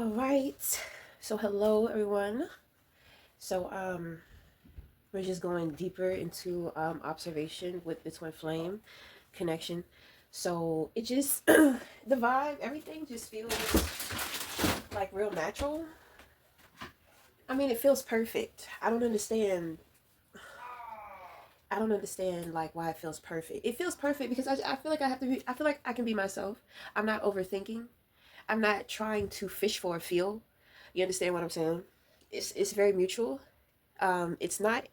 All right. So hello everyone. So we're just going deeper into observation with the twin flame connection. So it just the vibe, everything just feels like real natural. I mean, it feels perfect. I don't understand like why it feels perfect. It feels perfect because I feel like I feel like I can be myself. I'm not overthinking. I'm not trying to fish for a feel. You understand what I'm saying? It's very mutual. It's not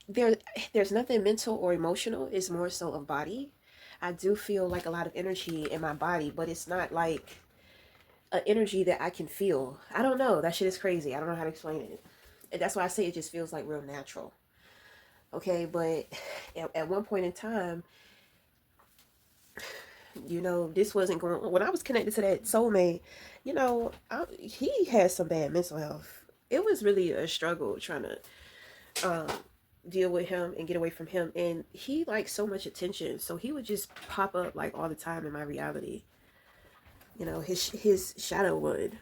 there. There's nothing mental or emotional. It's more so of body. I do feel like a lot of energy in my body, but it's not like an energy that I can feel. I don't know. That shit is crazy. I don't know how to explain it. And that's why I say it just feels like real natural. Okay, but at one point in time, this wasn't going. When I was connected to that soulmate, he had some bad mental health. It was really a struggle trying to um, deal with him and get away from him. And he liked so much attention, so he would just pop up like all the time in my reality. His shadow would.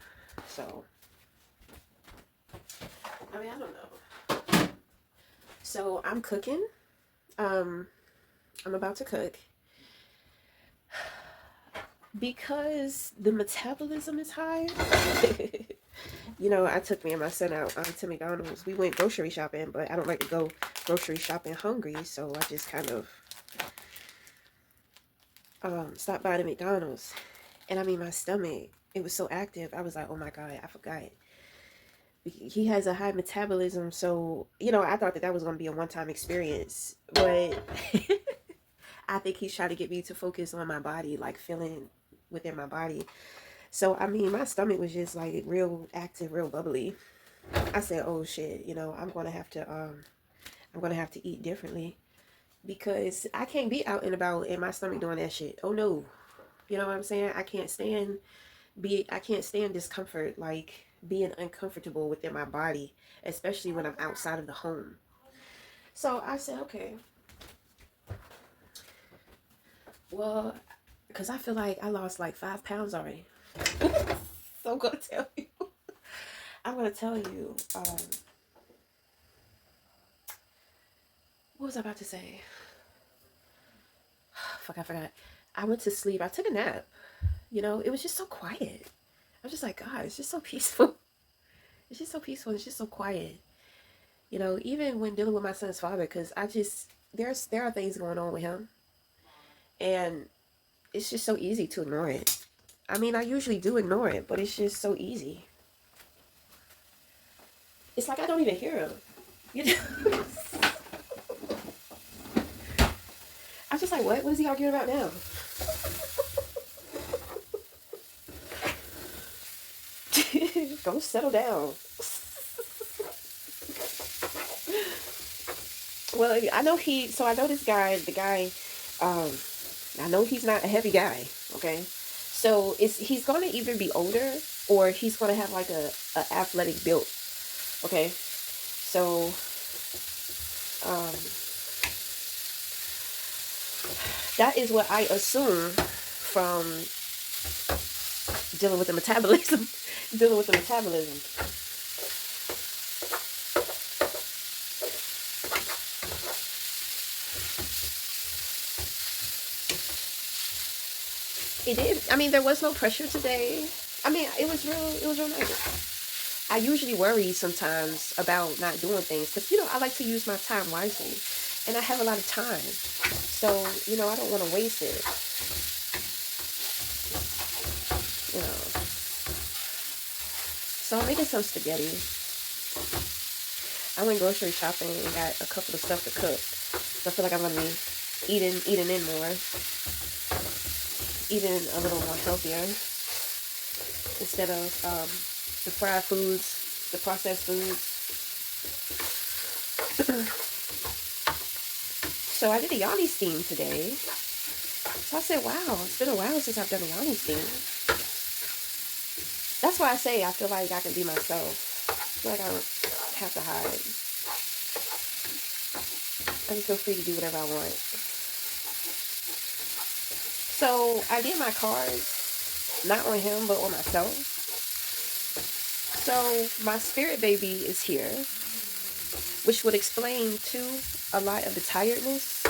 So I mean, I don't know. So I'm cooking. Um, I'm about to cook because the metabolism is high. I took me and my son out to McDonald's. We went grocery shopping, but I don't like to go grocery shopping hungry, so I just kind of stopped by the McDonald's. And I mean, my stomach, it was so active. I was like, oh my God, I forgot. He has a high metabolism, so, I thought that was going to be a one time experience. But I think he's trying to get me to focus on my body, like feeling within my body. So, I mean, my stomach was just like real active, real bubbly. I said, oh shit, I'm going to have to eat differently because I can't be out and about and my stomach doing that shit. Oh no. You know what I'm saying? I can't stand discomfort, like being uncomfortable within my body, especially when I'm outside of the home. So I said, okay, well, because I feel like I lost like 5 pounds already. So I'm gonna tell you. I'm gonna tell you. What was I about to say? Fuck, I forgot. I went to sleep. I took a nap. It was just so quiet. I was just like, God, it's just so peaceful. It's just so peaceful. It's just so quiet. Even when dealing with my son's father, because there are things going on with him, and it's just so easy to ignore it. I mean, I usually do ignore it, but it's just so easy. It's like I don't even hear him. You know? I'm just like, what? What is he arguing about now? Go settle down. Well, I know I know this guy. The guy, um, I know he's not a heavy guy. Okay, so he's gonna either be older or he's gonna have like a athletic build. Okay, so um, that is what I assume from dealing with the metabolism. Dealing with the metabolism. It did. I mean, there was no pressure today. I mean, it was real nice. I usually worry sometimes about not doing things because I like to use my time wisely, and I have a lot of time, so I don't want to waste it. You know, so I'm making some spaghetti. I went grocery shopping and got a couple of stuff to cook. So I feel like I'm gonna be eating in more, eating a little more healthier instead of the fried foods, the processed foods. So I did a yoni steam today. So I said, wow, it's been a while since I've done a yoni steam. That's why I say I feel like I can be myself. I feel like I don't have to hide. I just feel free to do whatever I want. So I did my cards, not on him, but on myself. So my spirit baby is here, which would explain too a lot of the tiredness.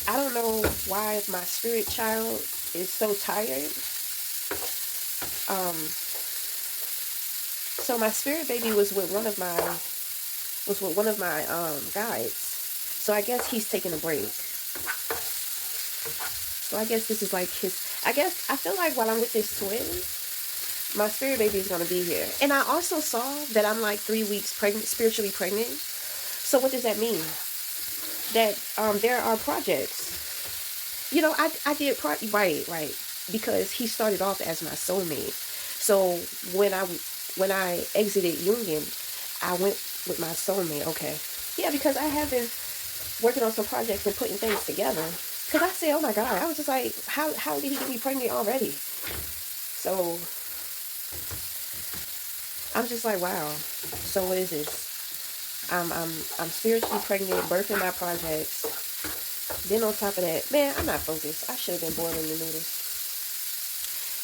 I don't know why my spirit child is so tired. Um, so my spirit baby was with one of my guides. So I guess he's taking a break. So I guess this is like his. I guess I feel like while I'm with this twin, my spirit baby is gonna be here. And I also saw that I'm like 3 weeks pregnant, spiritually pregnant. So what does that mean? That there are projects. You know, I did right, because he started off as my soulmate. So when I exited Union, I went with my soulmate. Okay, yeah, because I have been working on some projects and putting things together. Cause I said, oh my God, I was just like, how did he get me pregnant already? So I'm just like, wow. So what is this? I'm spiritually pregnant, birthing my projects. Then on top of that, man, I'm not focused. I should have been boiling the noodles.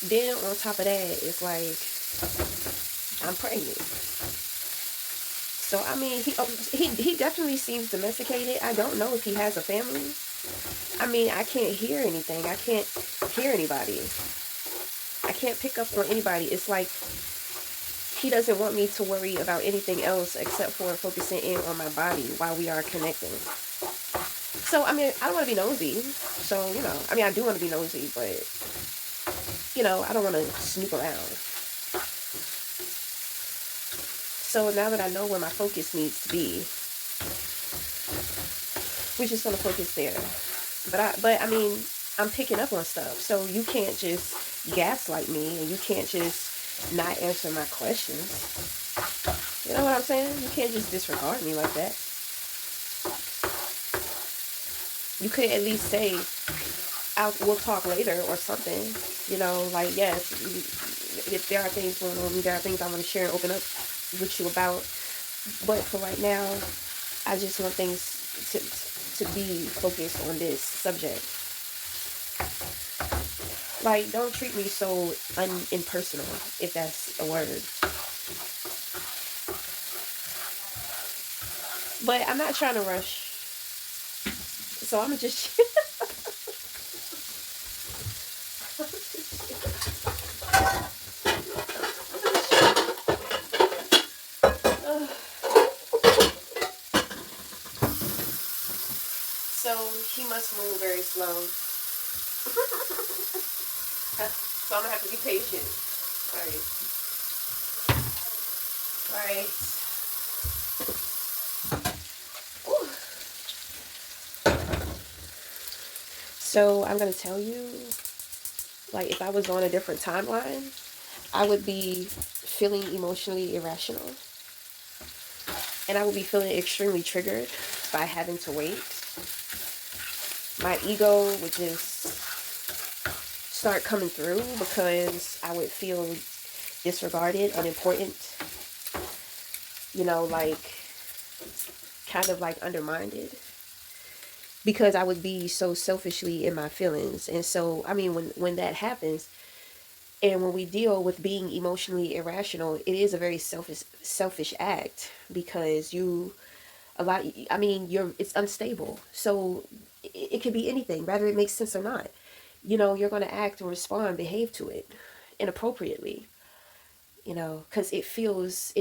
Then on top of that, it's like I'm pregnant. So I mean, he definitely seems domesticated. I don't know if he has a family. I mean, I can't hear anything. I can't hear anybody. I can't pick up on anybody. It's like he doesn't want me to worry about anything else except for focusing in on my body while we are connecting. So I mean, I don't want to be nosy. So you know, I mean, I do want to be nosy, but you know, I don't want to snoop around. So now that I know where my focus needs to be, we're just gonna focus there. But I mean, I'm picking up on stuff. So you can't just gaslight me, and you can't just not answer my questions. You know what I'm saying? You can't just disregard me like that. You could at least say, we'll talk later or something. You know, like, yes, if there are things going on, there are things I want to share and open up with you about. But for right now, I just want things to be focused on this subject. Like, don't treat me so impersonal, if that's a word. But I'm not trying to rush. So I'm just... So he must move very slow. So I'm gonna have to be patient. Alright. Alright. So I'm gonna tell you, like, if I was on a different timeline, I would be feeling emotionally irrational. And I would be feeling extremely triggered by having to wait. My ego would just start coming through because I would feel disregarded, unimportant, you know, like kind of like undermined, because I would be so selfishly in my feelings. And so, I mean, when that happens, and when we deal with being emotionally irrational, it is a very selfish act, because it's unstable. So it could be anything, whether it makes sense or not. You know, you're going to act or respond, behave to it inappropriately, you know, because it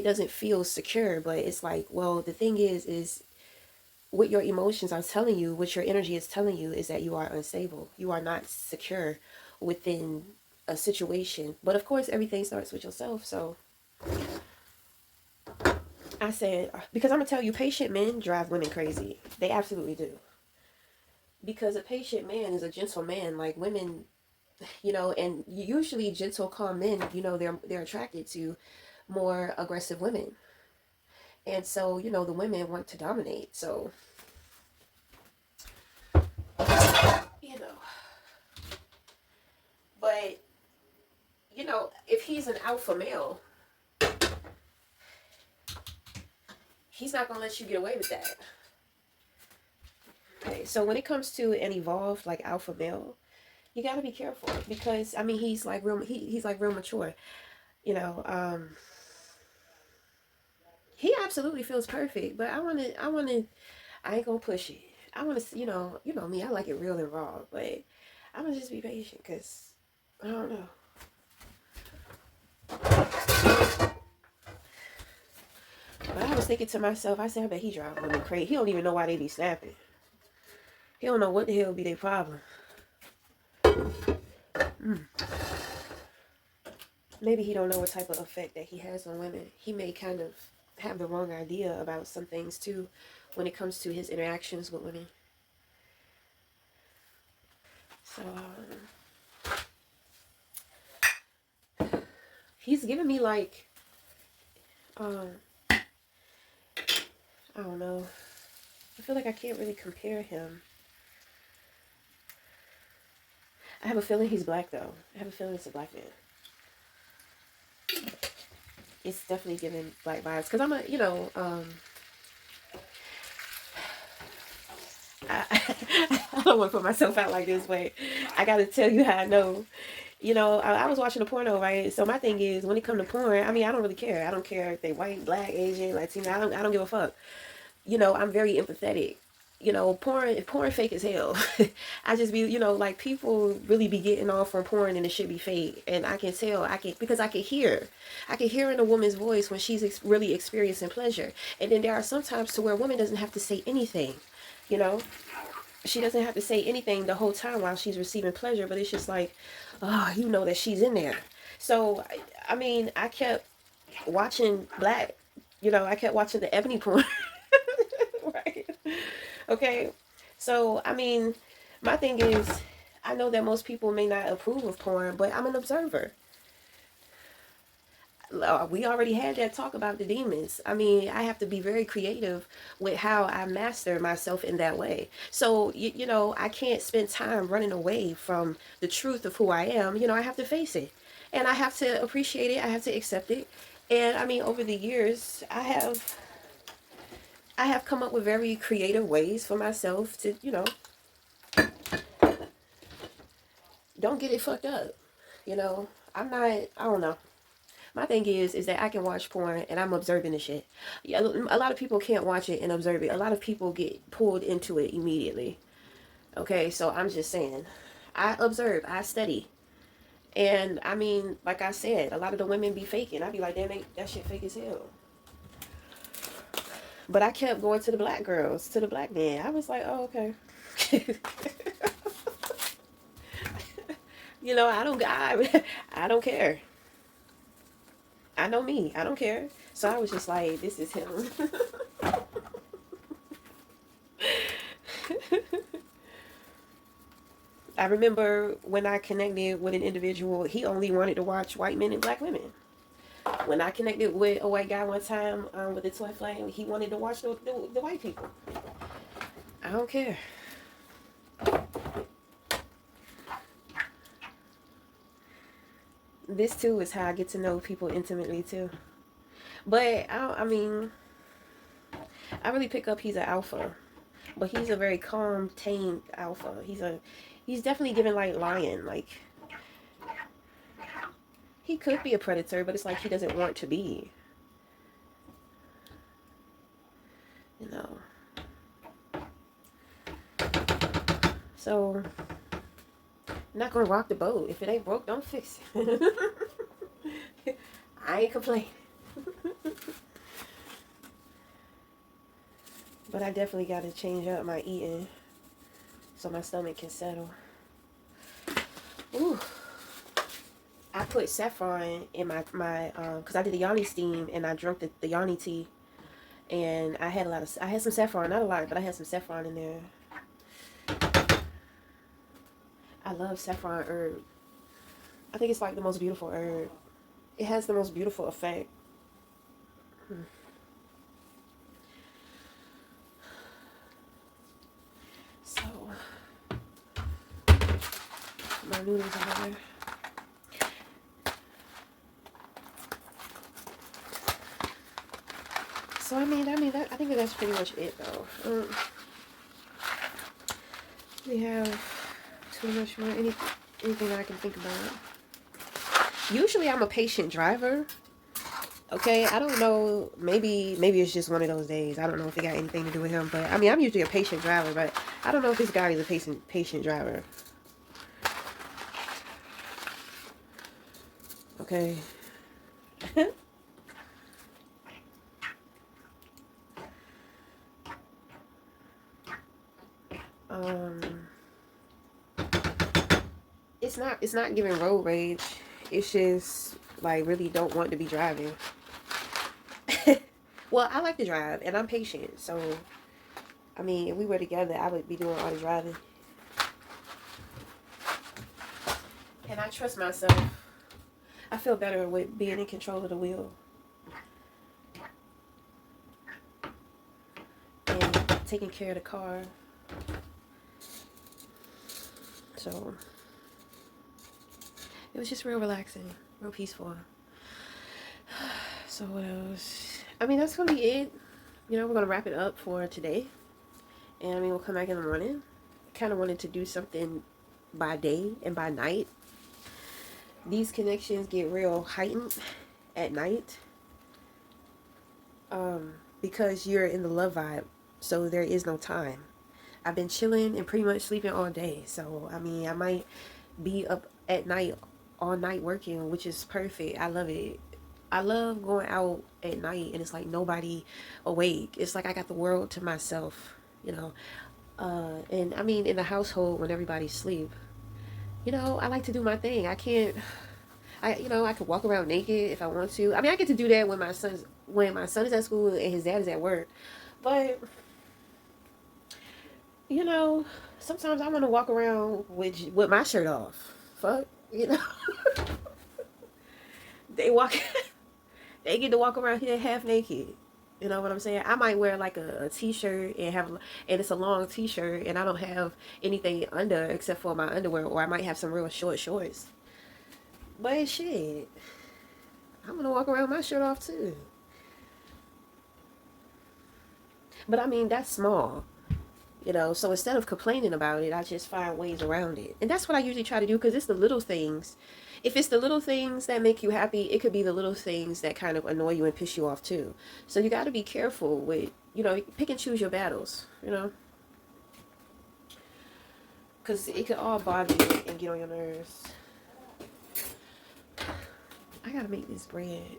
doesn't feel secure. But it's like, well, the thing is what your emotions are telling you, what your energy is telling you, is that you are unstable. You are not secure within a situation. But of course, everything starts with yourself. So I said, because I'm going to tell you, patient men drive women crazy. They absolutely do. Because a patient man is a gentle man. Like, women, you know, and usually gentle, calm men, you know, they're attracted to more aggressive women. And so, you know, the women want to dominate. So, you know, but, you know, if he's an alpha male, he's not going to let you get away with that. Okay, so when it comes to an evolved, like, alpha male, you got to be careful, because I mean, he's like real mature. You know, he absolutely feels perfect, but I ain't gonna push it. I want to, you know me. I like it real and raw, but I'm gonna just be patient because I don't know. But I was thinking to myself, I said, I bet he drive women crazy. He don't even know why they be snapping. He don't know what the hell be their problem. Mm. Maybe he don't know what type of effect that he has on women. He may kind of have the wrong idea about some things too, when it comes to his interactions with women. So he's giving me like, um, I don't know. I feel like I can't really compare him. I have a feeling he's black though. I have a feeling it's a black man. It's definitely giving black vibes because I'm a, I, I don't want to put myself out like this, but I got to tell you how I know. I was watching a porno, right? So my thing is, when it comes to porn, I mean, I don't really care. I don't care if they white, black, Asian, Latino. I don't give a fuck. I'm very empathetic. Porn fake as hell. I just be, like people really be getting off on porn and it should be fake. And I can tell, because I can hear in a woman's voice when she's really experiencing pleasure. And then there are some times to where a woman doesn't have to say anything, you know? She doesn't have to say anything the whole time while she's receiving pleasure, but it's just like, oh, you know that she's in there. So, I mean, I kept watching black, I kept watching the ebony porn. Right. Okay. So, I mean, my thing is, I know that most people may not approve of porn, but I'm an observer. We already had that talk about the demons. I mean, I have to be very creative with how I master myself in that way. So, I can't spend time running away from the truth of who I am. I have to face it. And I have to appreciate it. I have to accept it. And I mean, over the years, I have come up with very creative ways for myself to, don't get it fucked up. You know, I don't know. My thing is that I can watch porn and I'm observing the shit. Yeah, a lot of people can't watch it and observe it. A lot of people get pulled into it immediately. Okay, so I'm just saying, I observe, I study. And I mean, like I said, a lot of the women be faking. I be like, damn, that shit fake as hell. But I kept going to the black girls, to the black men. I was like, oh, okay. I don't care. I know me. I don't care. So I was just like, this is him. I remember when I connected with an individual, he only wanted to watch white men and black women. When I connected with a white guy one time with a twin flame, he wanted to watch the white people. I don't care. This too is how I get to know people intimately too. But I mean, I really pick up he's an alpha, but he's a very calm, tame alpha. He's definitely given like lion. Like he could be a predator, but it's like he doesn't want to be. You know. So I'm not gonna rock the boat. If it ain't broke, don't fix it. I ain't complaining. But I definitely got to change up my eating so my stomach can settle. Ooh. I put saffron in my because I did the yoni steam and I drank the yoni tea, and I had some saffron, not a lot, but I had some saffron in there. I love saffron herb. I think it's like the most beautiful herb. It has the most beautiful effect. So my noodles are there. So I think that's pretty much it though. We have too much more anything I can think about. Usually I'm a patient driver. Okay, I don't know. Maybe it's just one of those days. I don't know if it got anything to do with him, but I mean, I'm usually a patient driver, but I don't know if this guy is a patient driver. Okay. um, it's not giving road rage. It's just like really don't want to be driving. Well, I like to drive and I'm patient, so I mean, if we were together, I would be doing all the driving. And I trust myself. I feel better with being in control of the wheel and taking care of the car. So it was just real relaxing, real peaceful. So what else? I mean, that's gonna be it. You know, we're gonna wrap it up for today. And I mean, we'll come back in the morning. Kind of wanted to do something by day and by night. These connections get real heightened at night. Because you're in the love vibe, so there is no time. I've been chilling and pretty much sleeping all day. So I mean, I might be up at night all night working, which is perfect. I love it. I love going out at night and it's like nobody awake. It's like I got the world to myself, you know. And I mean, in the household when everybody's asleep, you know, I like to do my thing. I can't. I could walk around naked if I want to. I mean, I get to do that when my son is at school and his dad is at work. But you know, sometimes I want to walk around with my shirt off. Fuck, you know. they walk, they get to walk around here half naked. You know what I'm saying? I might wear like a t-shirt and it's a long t-shirt and I don't have anything under except for my underwear, or I might have some real short shorts. But shit, I'm gonna walk around with my shirt off too. But I mean, that's small. So instead of complaining about it, I just find ways around it. And that's what I usually try to do, because it's the little things. If it's the little things that make you happy, it could be the little things that kind of annoy you and piss you off too. So you got to be careful with, pick and choose your battles. Because it could all bother you and get on your nerves. I got to make this bread.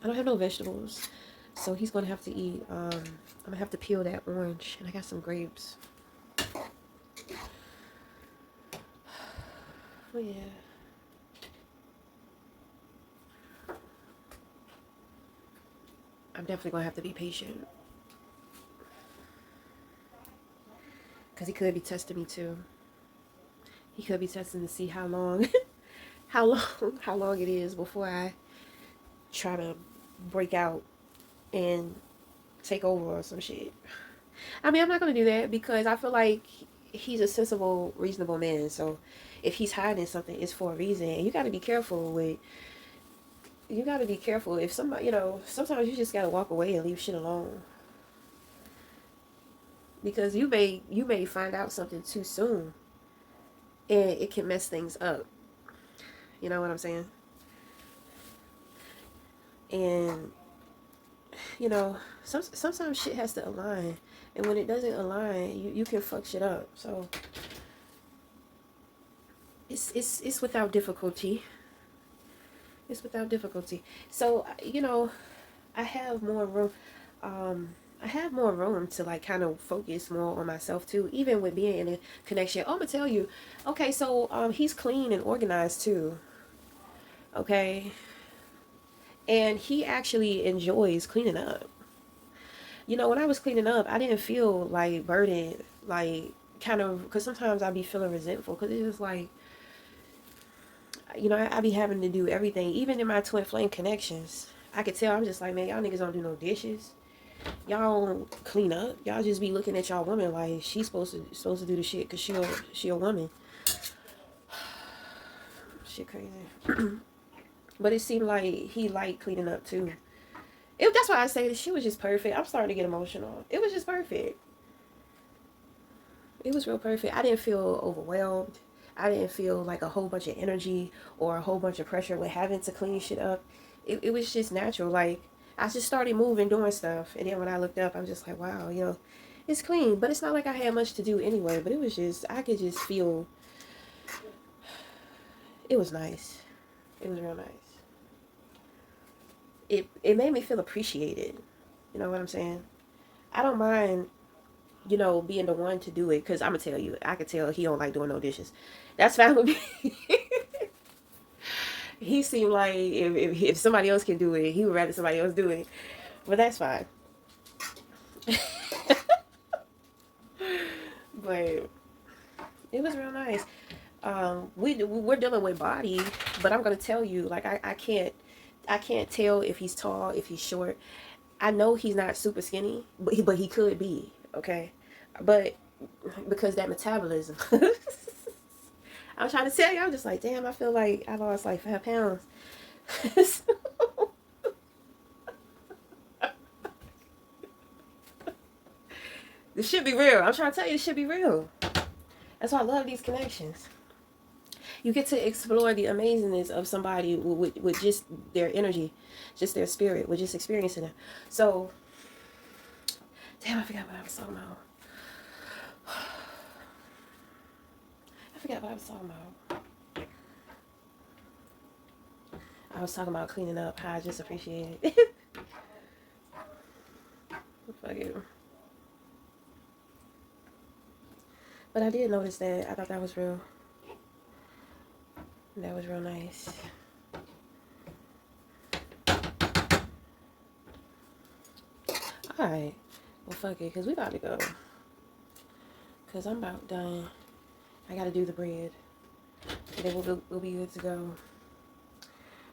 I don't have no vegetables. So he's going to have to eat, I'm going to have to peel that orange. And I got some grapes. Oh, yeah. I'm definitely going to have to be patient. Because he could be testing me, too. He could be testing to see how long, how long it is before I try to break out and take over or some shit. I mean, I'm not going to do that because I feel like he's a sensible, reasonable man. So if he's hiding something, it's for a reason. And you got to be careful if somebody, sometimes you just got to walk away and leave shit alone. Because you may find out something too soon and it can mess things up. You know what I'm saying? And sometimes shit has to align, and when it doesn't align, you can fuck shit up. So it's without difficulty. It's without difficulty. So I have more room. I have more room to like kind of focus more on myself too, even with being in a connection. Oh, I'm gonna tell you. Okay, so he's clean and organized too. Okay, and he actually enjoys cleaning up. When I was cleaning up, I didn't feel like burdened, like kind of, because sometimes I'd be feeling resentful because it was like, I be having to do everything, even in my twin flame connections. I could tell, I'm just like, man, y'all niggas don't do no dishes. Y'all don't clean up. Y'all just be looking at y'all woman like she's supposed to do the shit because she a woman. Shit crazy. But it seemed like he liked cleaning up too. That's why I say she was just perfect. I'm starting to get emotional. It was just perfect. It was real perfect. I didn't feel overwhelmed. I didn't feel like a whole bunch of energy or a whole bunch of pressure with having to clean shit up. It was just natural. Like, I just started moving, doing stuff. And then when I looked up, I'm just like, wow, you know, it's clean. But it's not like I had much to do anyway. But it was just, I could just feel, it was nice. It was real nice. It made me feel appreciated. You know what I'm saying? I don't mind, you know, being the one to do it. Because I'm going to tell you, I could tell he don't like doing no dishes. That's fine with me. He seemed like if somebody else can do it, he would rather somebody else do it. But that's fine. But it was real nice. We're dealing with body, but I'm gonna tell you, like, I can't tell if he's tall, if he's short. I know he's not super skinny, but he could be, okay. But because that metabolism, I'm trying to tell you, I'm just like, damn, I feel like I lost like 5 pounds. This should be real. I'm trying to tell you, this should be real. That's why I love these connections. You get to explore the amazingness of somebody with just their energy, just their spirit, with just experiencing it. So, damn, I forgot what I was talking about. I forgot what I was talking about. I was talking about cleaning up, how I just appreciate it. Fuck you. But I did notice that. I thought that was real. That was real nice. Alright. Well, fuck it, because we about to go. Because I'm about done. I got to do the bread. And then we'll be good to go.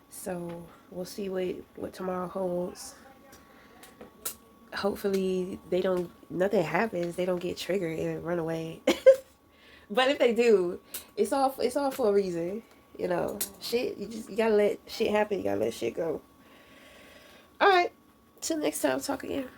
So, we'll see what tomorrow holds. Hopefully, nothing happens. They don't get triggered and run away. But if they do, it's all for a reason. You know, shit, you gotta let shit happen. You gotta let shit go. All right. Till next time, talk again.